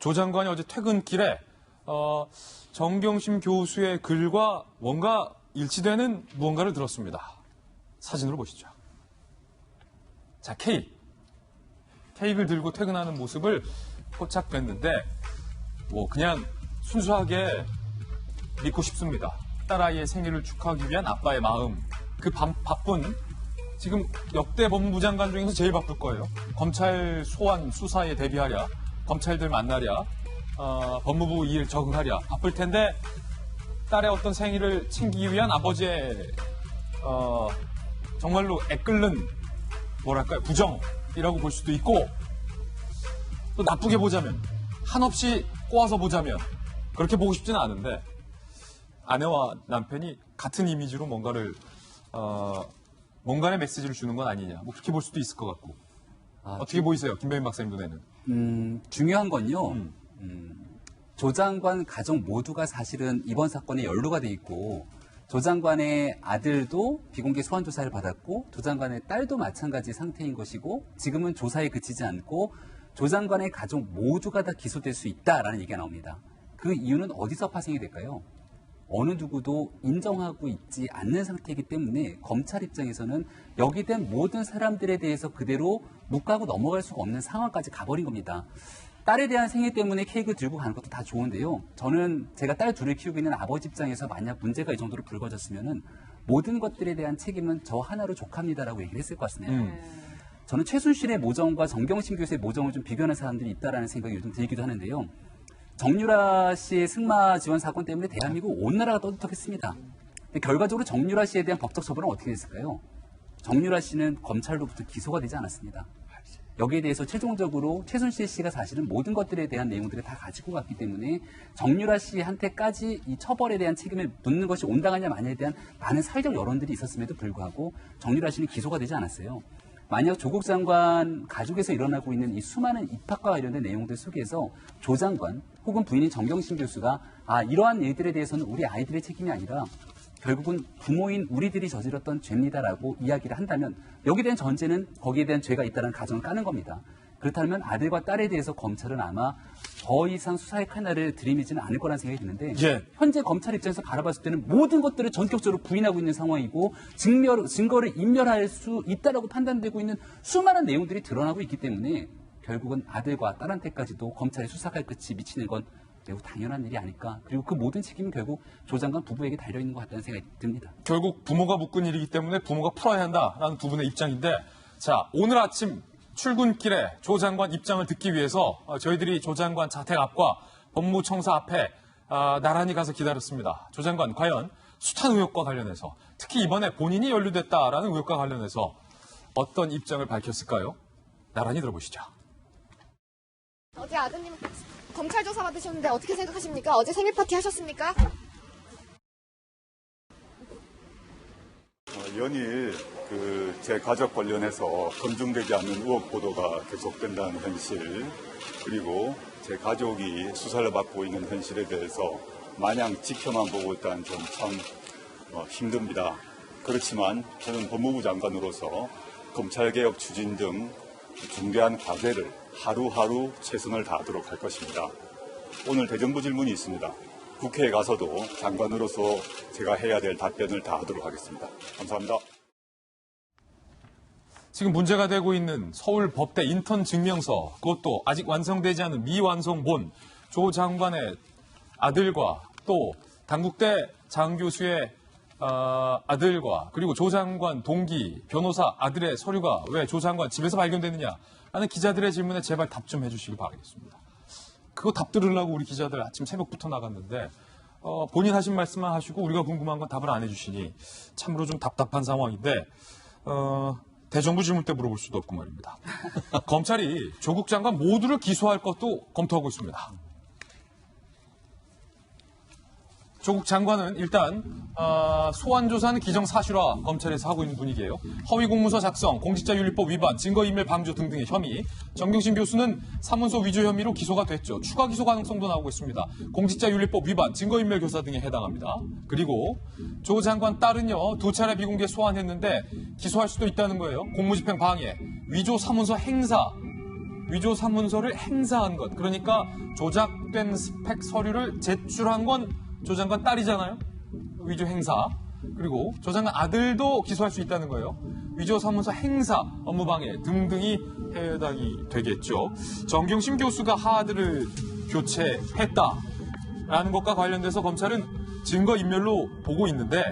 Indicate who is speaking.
Speaker 1: 조 장관이 어제 퇴근길에 정경심 교수의 글과 뭔가 일치되는 무언가를 들었습니다. 사진으로 보시죠. 자, 케이크를 들고 퇴근하는 모습을 포착했는데 그냥 순수하게 믿고 싶습니다. 딸아이의 생일을 축하하기 위한 아빠의 마음. 그 바쁜 지금 역대 법무부 장관 중에서 제일 바쁠 거예요. 검찰 소환 수사에 대비하랴, 검찰들 만나랴, 법무부 일 적응하랴 바쁠 텐데 딸의 어떤 생일을 챙기기 위한 아버지의 정말로 애끓는 부정이라고 볼 수도 있고, 또 나쁘게 보자면, 한없이 꼬아서 보자면 그렇게 보고 싶지는 않은데 아내와 남편이 같은 이미지로 뭔가의 메시지를 주는 건 아니냐, 그렇게 볼 수도 있을 것 같고. 어떻게 보이세요, 김병민 박사님 눈에는?
Speaker 2: 중요한 건요. 조 장관 가족 모두가 사실은 이번 사건에 연루가 돼 있고, 조 장관의 아들도 비공개 소환 조사를 받았고, 조 장관의 딸도 마찬가지 상태인 것이고, 지금은 조사에 그치지 않고 조 장관의 가족 모두가 다 기소될 수 있다라는 얘기가 나옵니다. 그 이유는 어디서 파생이 될까요? 어느 누구도 인정하고 있지 않는 상태이기 때문에 검찰 입장에서는 여기 된 모든 사람들에 대해서 그대로 묵과고 넘어갈 수가 없는 상황까지 가버린 겁니다. 딸에 대한 생일 때문에 케이크를 들고 가는 것도 다 좋은데요. 저는 제가 딸 둘을 키우고 있는 아버지 입장에서 만약 문제가 이 정도로 불거졌으면은 모든 것들에 대한 책임은 저 하나로 족합니다라고 얘기를 했을 것 같습니다. 저는 최순실의 모정과 정경심 교수의 모정을 좀 비교하는 사람들이 있다라는 생각이 요즘 들기도 하는데요. 정유라 씨의 승마 지원 사건 때문에 대한민국 온 나라가 떠들썩했습니다. 근데 결과적으로 정유라 씨에 대한 법적 처벌은 어떻게 됐을까요? 정유라 씨는 검찰로부터 기소가 되지 않았습니다. 여기에 대해서 최종적으로 최순실 씨가 사실은 모든 것들에 대한 내용들을 다 가지고 갔기 때문에 정유라 씨한테까지 이 처벌에 대한 책임을 묻는 것이 온당하냐 마냐에 대한 많은 사회적 여론들이 있었음에도 불구하고 정유라 씨는 기소가 되지 않았어요. 만약 조국 장관 가족에서 일어나고 있는 이 수많은 입학과 관련된 내용들 속에서 조 장관 혹은 부인인 정경심 교수가 이러한 일들에 대해서는 우리 아이들의 책임이 아니라 결국은 부모인 우리들이 저질렀던 죄입니다라고 이야기를 한다면 여기에 대한 전제는 거기에 대한 죄가 있다는 가정을 까는 겁니다. 그렇다면 아들과 딸에 대해서 검찰은 아마 더 이상 수사의 칼날을 들이미지는 않을 거라는 생각이 드는데 현재 검찰 입장에서 바라봤을 때는 모든 것들을 전격적으로 부인하고 있는 상황이고 증거를 인멸할 수 있다라고 판단되고 있는 수많은 내용들이 드러나고 있기 때문에 결국은 아들과 딸한테까지도 검찰의 수사칼 끝이 미치는 건 매우 당연한 일이 아닐까. 그리고 그 모든 책임은 결국 조 장관 부부에게 달려있는 것 같다는 생각이 듭니다.
Speaker 1: 결국 부모가 묶은 일이기 때문에 부모가 풀어야 한다라는 두 분의 입장인데, 자, 오늘 아침 출근길에 조 장관 입장을 듣기 위해서 저희들이 조 장관 자택 앞과 법무청사 앞에 나란히 가서 기다렸습니다. 조 장관 과연 숱한 의혹과 관련해서, 특히 이번에 본인이 연루됐다라는 의혹과 관련해서 어떤 입장을 밝혔을까요? 나란히 들어보시죠.
Speaker 3: 어제 아드님 검찰 조사 받으셨는데 어떻게 생각하십니까? 어제 생일 파티 하셨습니까?
Speaker 4: 연일 제 가족 관련해서 검증되지 않는 의혹 보도가 계속된다는 현실, 그리고 제 가족이 수사를 받고 있는 현실에 대해서 마냥 지켜만 보고 있다는 점 참 힘듭니다. 그렇지만 저는 법무부 장관으로서 검찰개혁 추진 등 중대한 과제를 하루하루 최선을 다하도록 할 것입니다. 오늘 대정부 질문이 있습니다. 국회에 가서도 장관으로서 제가 해야 될 답변을 다하도록 하겠습니다. 감사합니다.
Speaker 1: 지금 문제가 되고 있는 서울 법대 인턴 증명서, 그것도 아직 완성되지 않은 미완성본, 조 장관의 아들과 또 당국대 장 교수의 아들과 그리고 조 장관 동기, 변호사 아들의 서류가 왜 조 장관 집에서 발견되느냐라는 기자들의 질문에 제발 답 좀 해주시길 바라겠습니다. 그거 답 들으려고 우리 기자들 아침 새벽부터 나갔는데 본인 하신 말씀만 하시고 우리가 궁금한 건 답을 안 해주시니 참으로 좀 답답한 상황인데 대정부 질문 때 물어볼 수도 없고 말입니다. 검찰이 조국 장관 모두를 기소할 것도 검토하고 있습니다. 조국 장관은 일단 소환 조사는 기정사실화 검찰에서 하고 있는 분위기예요. 허위 공문서 작성, 공직자윤리법 위반, 증거인멸 방조 등등의 혐의. 정경심 교수는 사문서 위조 혐의로 기소가 됐죠. 추가 기소 가능성도 나오고 있습니다. 공직자윤리법 위반, 증거인멸 교사 등에 해당합니다. 그리고 조 장관 딸은요, 2차례 비공개 소환했는데 기소할 수도 있다는 거예요. 공무집행 방해, 위조 사문서 행사, 위조 사문서를 행사한 것, 그러니까 조작된 스펙 서류를 제출한 건 조 장관 딸이잖아요. 위조 행사. 그리고 조 장관 아들도 기소할 수 있다는 거예요. 위조 사문서 행사, 업무방해 등등이 해당이 되겠죠. 정경심 교수가 하드를 교체했다라는 것과 관련돼서 검찰은 증거인멸로 보고 있는데